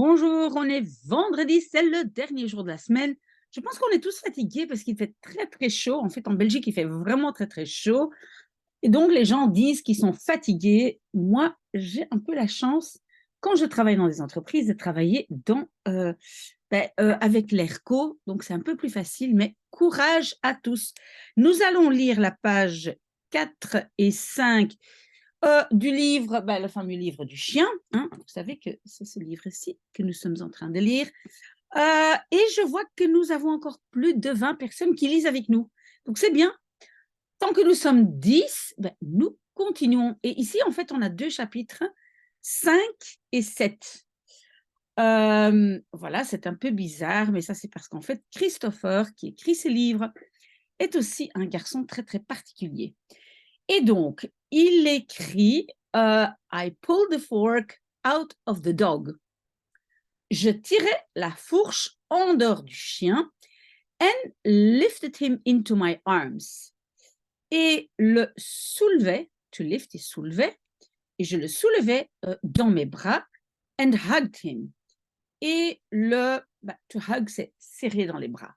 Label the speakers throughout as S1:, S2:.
S1: Bonjour, on est vendredi, c'est le dernier jour de la semaine. Je pense qu'on est tous fatigués parce qu'il fait très très chaud. En fait, en Belgique, il fait vraiment très très chaud. Et donc, les gens disent qu'ils sont fatigués. Moi, j'ai un peu la chance, quand je travaille dans des entreprises, de travailler avec l'ERCO. Donc, c'est un peu plus facile, mais courage à tous. Nous allons lire la page 4 et 5 du livre, le fameux livre du chien. Hein. Vous savez que c'est ce livre-ci que nous sommes en train de lire. Et je vois que nous avons encore plus de 20 personnes qui lisent avec nous. Donc c'est bien. Tant que nous sommes 10, nous continuons. Et ici, en fait, on a deux chapitres, 5 et 7. Voilà, c'est un peu bizarre, mais ça, c'est parce qu'en fait, Christopher, qui écrit ce livre, est aussi un garçon très, très particulier. Et donc, il écrit I pulled the fork out of the dog. Je tirais la fourche en dehors du chien and lifted him into my arms. Et le soulevais, to lift et soulever, et je le soulevais dans mes bras and hugged him. Et to hug, c'est serrer dans les bras.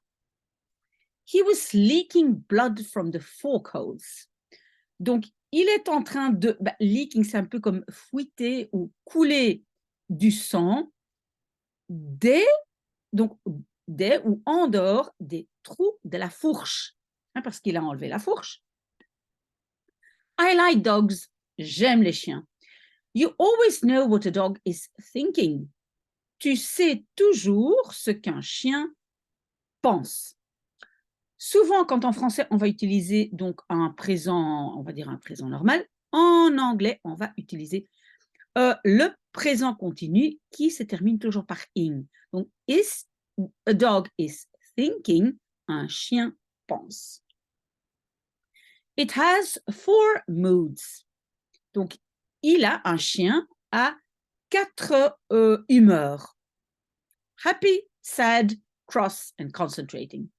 S1: He was leaking blood from the fork holes. Donc, il est en train de... leaking, c'est un peu comme fouetter ou couler du sang des, donc, des ou en dehors des trous de la fourche, hein, parce qu'il a enlevé la fourche. I like dogs. J'aime les chiens. You always know what a dog is thinking. Tu sais toujours ce qu'un chien pense. Souvent, quand en français, on va utiliser donc un présent, on va dire un présent normal, en anglais, on va utiliser le présent continu qui se termine toujours par ing. Donc, a dog is thinking, un chien pense. It has 4 moods. Donc, un chien a 4 humeurs. Happy, sad, cross and concentrating.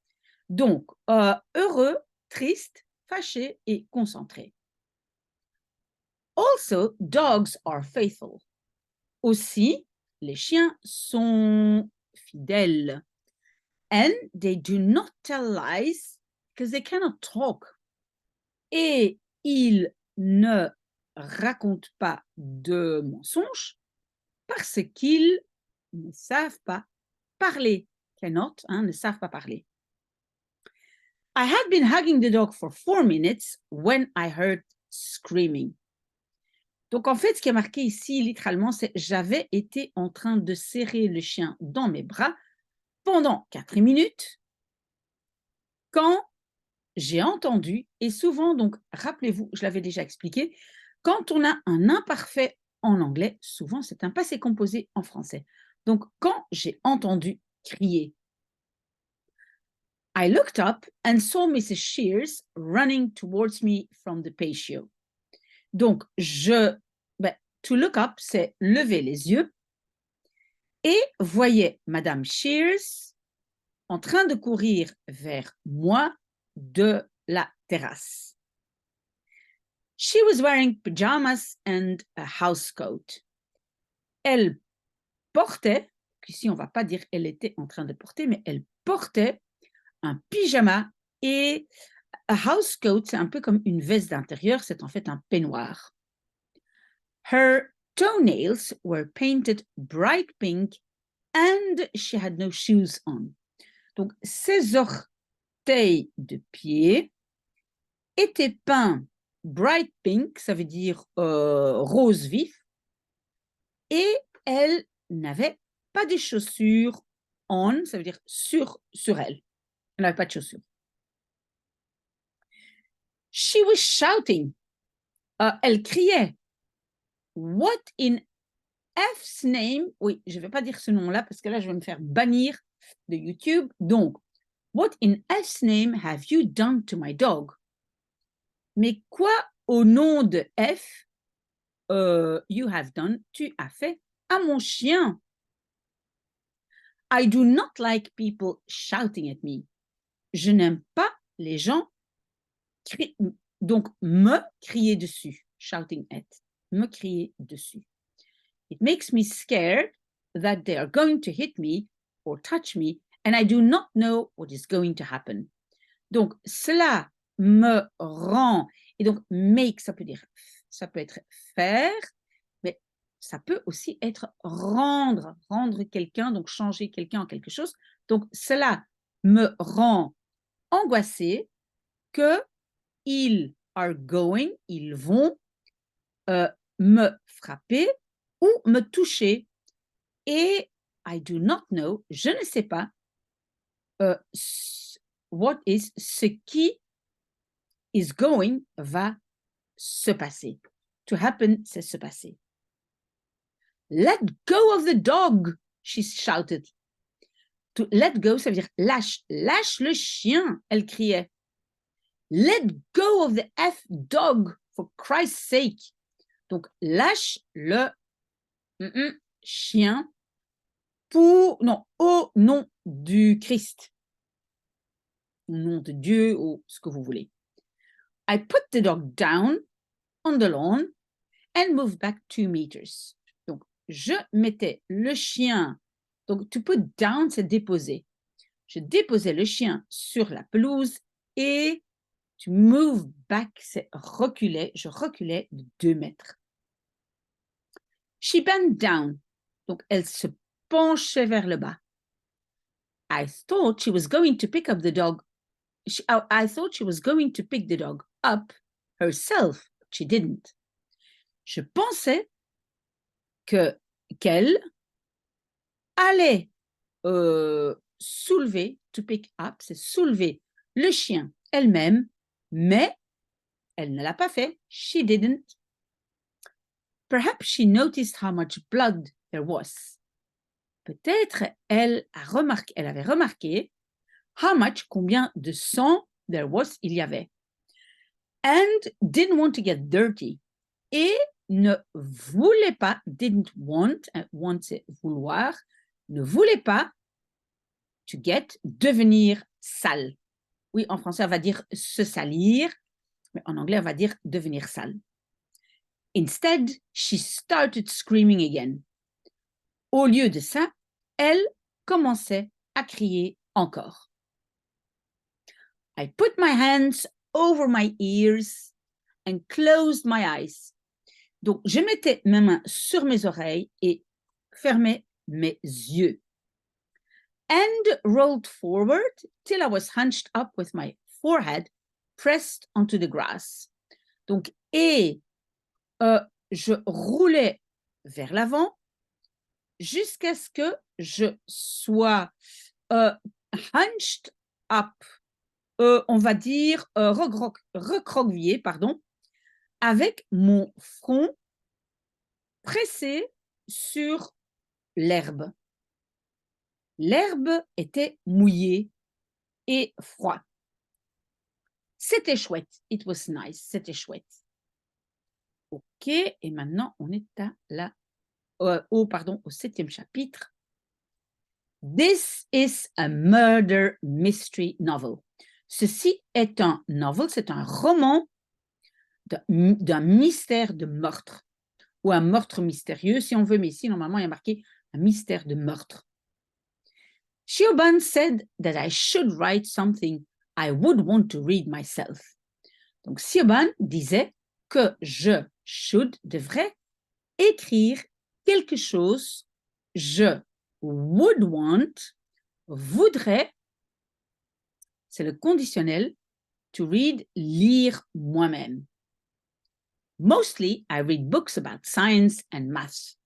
S1: Donc, heureux, triste, fâché et concentré. Also, dogs are faithful. Aussi, les chiens sont fidèles. And they do not tell lies because they cannot talk. Et ils ne racontent pas de mensonges parce qu'ils ne savent pas parler. Cannot, hein, ne savent pas parler. I had been hugging the dog for 4 minutes when I heard screaming. Donc, en fait, ce qui est marqué ici, littéralement, c'est j'avais été en train de serrer le chien dans mes bras pendant 4 minutes quand j'ai entendu, et souvent, donc, rappelez-vous, je l'avais déjà expliqué, quand on a un imparfait en anglais, souvent, c'est un passé composé en français. Donc, quand j'ai entendu crier, I looked up and saw Mrs. Shears running towards me from the patio. Donc, to look up, c'est lever les yeux et voyais Madame Shears en train de courir vers moi de la terrasse. She was wearing pajamas and a housecoat. Elle portait, ici on ne va pas dire elle était en train de porter, mais elle portait un pyjama et a housecoat, c'est un peu comme une veste d'intérieur, c'est en fait un peignoir. Her toenails were painted bright pink and she had no shoes on. Donc, ses orteils de pied étaient peints bright pink, ça veut dire rose vif, et elle n'avait pas de chaussures on, ça veut dire sur elle. Elle n'avait pas de chaussures. She was shouting. Elle criait. What in F's name? Oui, je ne vais pas dire ce nom-là parce que là, je vais me faire bannir de YouTube. Donc, what in F's name have you done to my dog? Mais quoi au nom de F, you have done, tu as fait à mon chien? I do not like people shouting at me. Je n'aime pas les gens donc me crier dessus. Shouting at. Me crier dessus. It makes me scared that they are going to hit me or touch me, and I do not know what is going to happen. Donc, cela me rend, et donc make, ça peut être faire, mais ça peut aussi être rendre quelqu'un, donc changer quelqu'un en quelque chose. Donc, cela me rend angoissée que ils vont me frapper ou me toucher. Et I do not know, je ne sais pas what is, ce qui is going va se passer. To happen, c'est se passer. Let go of the dog, she shouted. To let go, ça veut dire lâche le chien, elle criait. Let go of the F dog, for Christ's sake. Donc, lâche le chien au nom du Christ. Au nom de Dieu, ou ce que vous voulez. I put the dog down on the lawn and moved back 2 meters. Donc, je mettais le chien. Donc, to put down, c'est déposer. Je déposais le chien sur la pelouse et to move back, c'est reculer. Je reculais de 2 mètres. She bent down. Donc, elle se penchait vers le bas. I thought she was going to pick up the dog. I thought she was going to pick the dog up herself. She didn't. Je pensais qu'elle allait soulever, to pick up, c'est soulever le chien elle-même, mais elle ne l'a pas fait. She didn't. Perhaps she noticed how much blood there was. Peut-être elle avait remarqué how much, combien de sang there was, il y avait. And didn't want to get dirty. Et ne voulait pas, didn't want, want c'est vouloir, ne voulait pas to get, devenir sale. Oui, en français, on va dire se salir, mais en anglais, on va dire devenir sale. Instead, she started screaming again. Au lieu de ça, elle commençait à crier encore. I put my hands over my ears and closed my eyes. Donc, je mettais mes mains sur mes oreilles et fermais mes yeux. And rolled forward till I was hunched up with my forehead pressed onto the grass. Donc, et je roulais vers l'avant jusqu'à ce que je sois hunched up, on va dire recroquevillé, pardon, avec mon front pressé sur l'herbe. L'herbe était mouillée et froid. C'était chouette. It was nice. C'était chouette. OK, et maintenant, on est au 7e chapitre. This is a murder mystery novel. Ceci est un novel, c'est un roman d'un mystère de meurtre, ou un meurtre mystérieux, si on veut, mais ici, normalement, il y a marqué un mystère de meurtre. Siobhan said that I should write something I would want to read myself. Donc, Siobhan disait que je devrais écrire quelque chose, je would want, voudrais, c'est le conditionnel, to read, lire moi-même. Mostly, I read books about science and maths.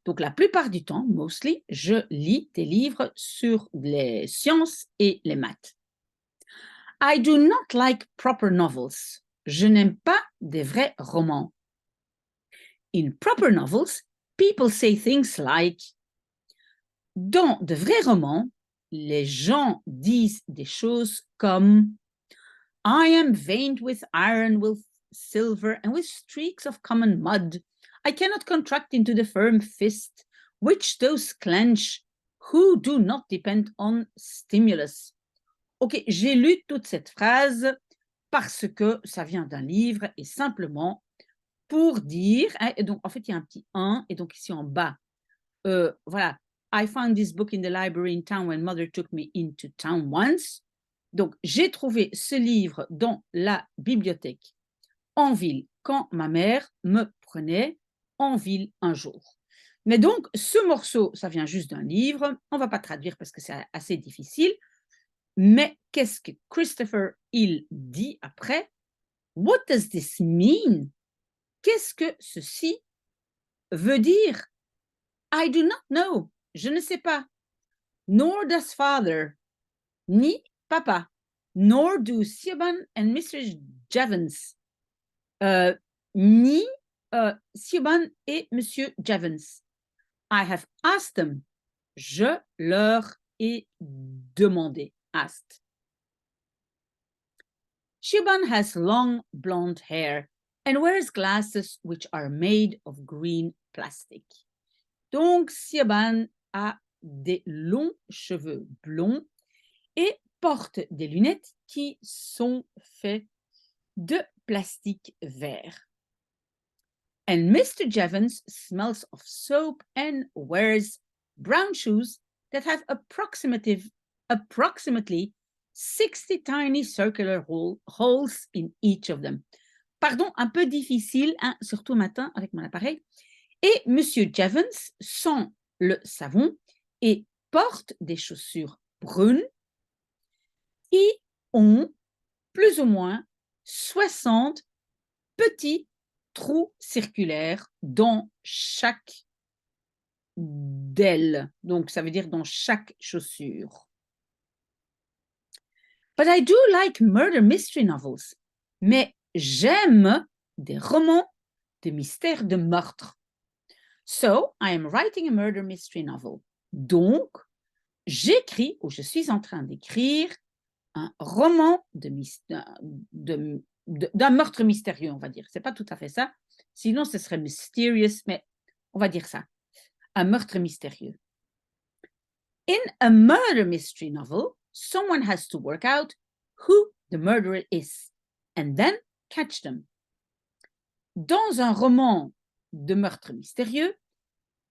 S1: Donc, la plupart du temps, mostly, je lis des livres sur les sciences et les maths. I do not like proper novels. Je n'aime pas des vrais romans. In proper novels, people say things like, dans de vrais romans, les gens disent des choses comme I am veined with iron, with silver, and with streaks of common mud. I cannot contract into the firm fist, which those clench, who do not depend on stimulus. Ok, j'ai lu toute cette phrase parce que ça vient d'un livre et simplement pour dire, et donc en fait il y a un petit 1, et donc ici en bas, voilà, I found this book in the library in town when mother took me into town once. Donc, j'ai trouvé ce livre dans la bibliothèque en ville quand ma mère me prenait en ville un jour. Mais donc, ce morceau, ça vient juste d'un livre. On ne va pas traduire parce que c'est assez difficile. Mais qu'est-ce que Christopher, il dit après? What does this mean? Qu'est-ce que ceci veut dire? I do not know. Je ne sais pas. Nor does father. Ni papa. Nor do Siobhan and Mr. Javens. Ni Siobhan et Monsieur Javens. I have asked them. Je leur ai demandé. Asked. Siobhan has long blonde hair and wears glasses which are made of green plastic. Donc, Siobhan a des longs cheveux blonds et porte des lunettes qui sont faites de plastique vert. And Mr. Javens smells of soap and wears brown shoes that have approximately 60 tiny circular holes in each of them. Pardon, un peu difficile, hein, surtout matin avec mon appareil. Et Monsieur Javens sent le savon et porte des chaussures brunes qui ont plus ou moins 60 petits trous circulaires dans chaque d'aile. Donc, ça veut dire dans chaque chaussure. But I do like murder mystery novels. Mais j'aime des romans de mystère de meurtre. So, I am writing a murder mystery novel. Donc, j'écris ou je suis en train d'écrire un roman d'un meurtre mystérieux, on va dire. Ce n'est pas tout à fait ça. Sinon, ce serait mysterious, mais on va dire ça. Un meurtre mystérieux. In a murder mystery novel, someone has to work out who the murderer is and then catch them. Dans un roman de meurtre mystérieux,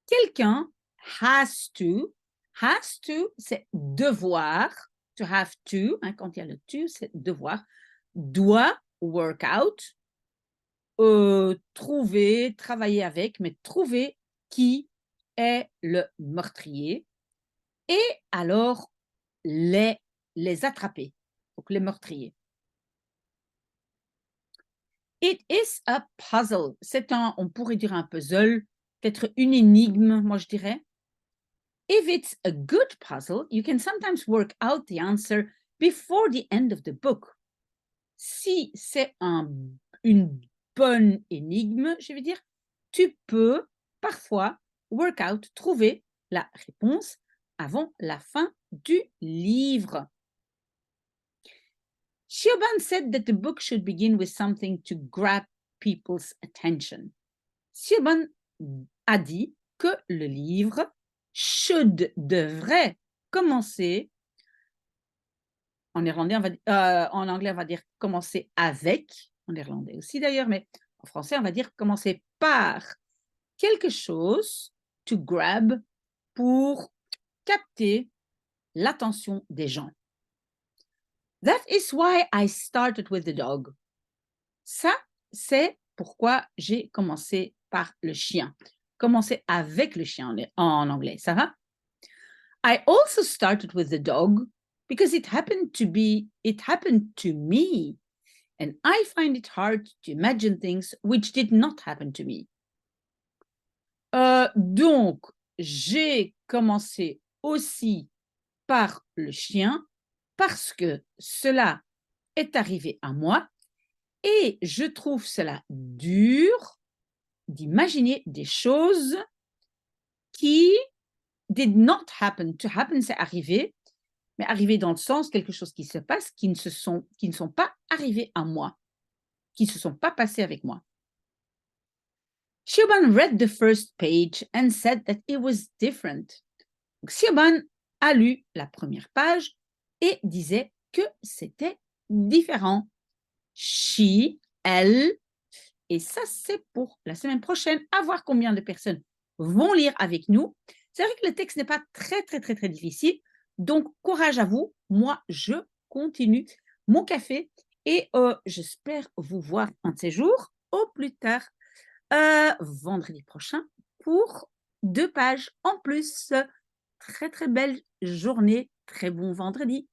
S1: quelqu'un has to, c'est devoir, to have to, hein, quand il y a le to, c'est devoir, doit work out, trouver, travailler avec, mais trouver qui est le meurtrier et alors les attraper, donc les meurtriers. It is a puzzle. C'est un, on pourrait dire un puzzle, peut-être une énigme, moi je dirais. If it's a good puzzle, you can sometimes work out the answer before the end of the book. Si c'est une bonne énigme, je veux dire, tu peux parfois work out, trouver la réponse avant la fin du livre. Siobhan said that the book should begin with something to grab people's attention. Siobhan a dit que le livre devrait commencer, en néerlandais, en anglais, on va dire commencer avec, en néerlandais aussi d'ailleurs, mais en français, on va dire commencer par quelque chose, to grab, pour capter l'attention des gens. That is why I started with the dog. Ça, c'est pourquoi j'ai commencé par le chien. Commencer avec le chien en anglais, ça va? I also started with the dog because it happened to me, and I find it hard to imagine things which did not happen to me. Donc, j'ai commencé aussi par le chien parce que cela est arrivé à moi et je trouve cela dur d'imaginer des choses qui did not happen. To happen, c'est arriver, mais arriver dans le sens quelque chose qui se passe, qui ne sont pas arrivés à moi, qui ne se sont pas passés avec moi. Siobhan read the first page and said that it was different. Donc, Siobhan a lu la première page et disait que c'était différent. She, elle, et ça c'est pour la semaine prochaine, à voir combien de personnes vont lire avec nous. C'est vrai que le texte n'est pas très, très, très, très difficile, donc courage à vous. Moi, je continue mon café et j'espère vous voir un de ces jours, au plus tard, vendredi prochain pour 2 pages en plus. Très, très belle journée, très bon vendredi.